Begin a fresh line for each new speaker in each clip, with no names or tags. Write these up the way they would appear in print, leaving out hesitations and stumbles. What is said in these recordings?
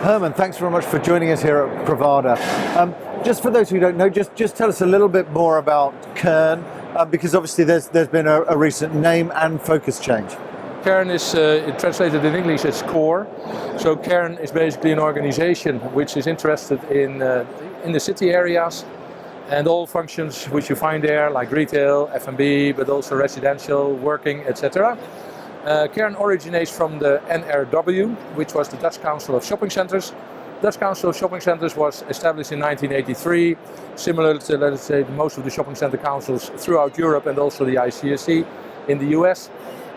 Herman, thanks very much for joining us here at Provada. Just for those who don't know, just tell us a little bit more about Kern, because obviously there's been a recent name and focus change.
Kern is translated in English as core. So Kern is basically an organization which is interested in the city areas and all functions which you find there, like retail, F&B, but also residential, working, etc. Kern originates from the NRW, which was the Dutch Council of Shopping Centers. Dutch Council of Shopping Centers was established in 1983, similar to, let's say, most of the shopping center councils throughout Europe and also the ICSC in the US.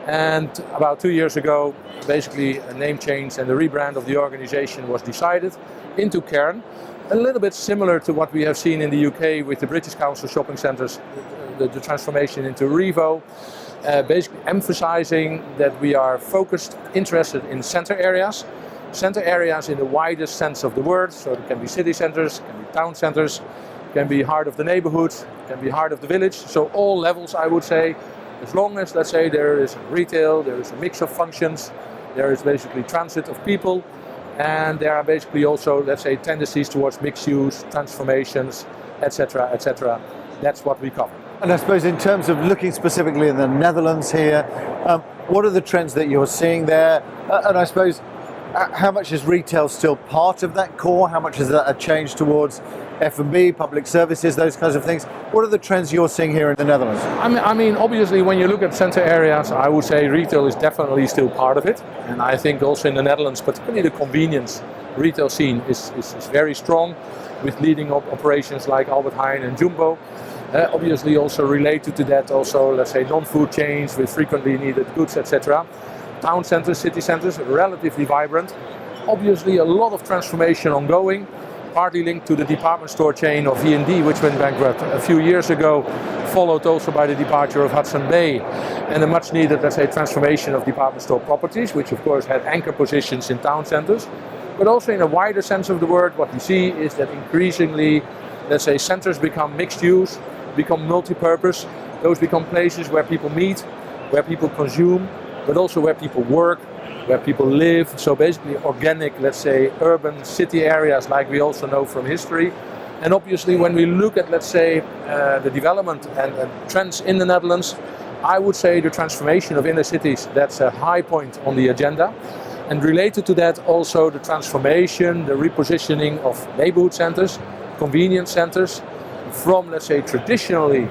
And about 2 years ago, basically a name change and the rebrand of the organization was decided into Kern. A little bit similar to what we have seen in the UK with the British Council of Shopping Centers, the transformation into Revo. Basically emphasizing that we are focused, interested in center areas in the widest sense of the word. So it can be city centers, can be town centers, can be heart of the neighborhood, can be heart of the village. So all levels, I would say, as long as, let's say, there is retail, there is a mix of functions, there is basically transit of people, and there are basically also, let's say, tendencies towards mixed use, transformations, etc., etc. That's what we cover.
And I suppose in terms of looking specifically in the Netherlands here, what are the trends that you're seeing there? And I suppose, how much is retail still part of that core? How much is that a change towards F&B, public services, those kinds of things? What are the trends you're seeing here in the Netherlands?
I mean, obviously, when you look at center areas, I would say retail is definitely still part of it. And I think also in the Netherlands, particularly the convenience retail scene is very strong, with leading operations like Albert Heijn and Jumbo. Obviously also related to that also, let's say, non-food chains with frequently needed goods, etc. Town centers, city centers, relatively vibrant. Obviously a lot of transformation ongoing, partly linked to the department store chain of V&D, which went bankrupt a few years ago, followed also by the departure of Hudson Bay, and a much needed, let's say, transformation of department store properties, which of course had anchor positions in town centers. But also in a wider sense of the word, what we see is that increasingly, let's say, centers become mixed use, become multi-purpose. Those become places where people meet, where people consume, but also where people work, where people live. So basically organic, let's say, urban city areas like we also know from history. And obviously when we look at, let's say, the development and trends in the Netherlands, I would say the transformation of inner cities, that's a high point on the agenda. And related to that also the transformation, the repositioning of neighborhood centers, convenience centers, from, let's say, traditionally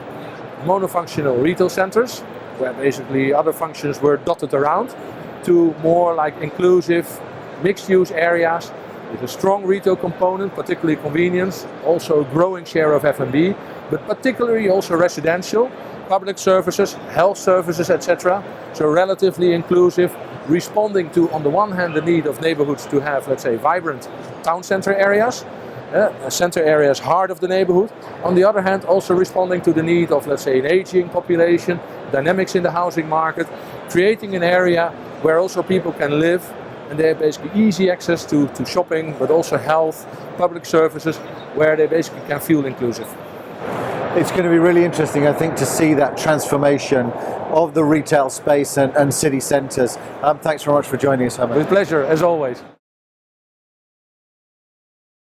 monofunctional retail centers, where basically other functions were dotted around, to more like inclusive mixed-use areas with a strong retail component, particularly convenience, also a growing share of F&B, but particularly also residential, public services, health services, etc. So relatively inclusive, responding to, on the one hand, the need of neighborhoods to have, let's say, vibrant town center areas, center areas heart of the neighborhood. On the other hand, also responding to the need of, let's say, an aging population, dynamics in the housing market, creating an area where also people can live and they have basically easy access to shopping, but also health, public services, where they basically can feel inclusive.
It's going to be really interesting, I think, to see that transformation of the retail space and city centres. Thanks very much for joining us, Herman.
With pleasure, as always.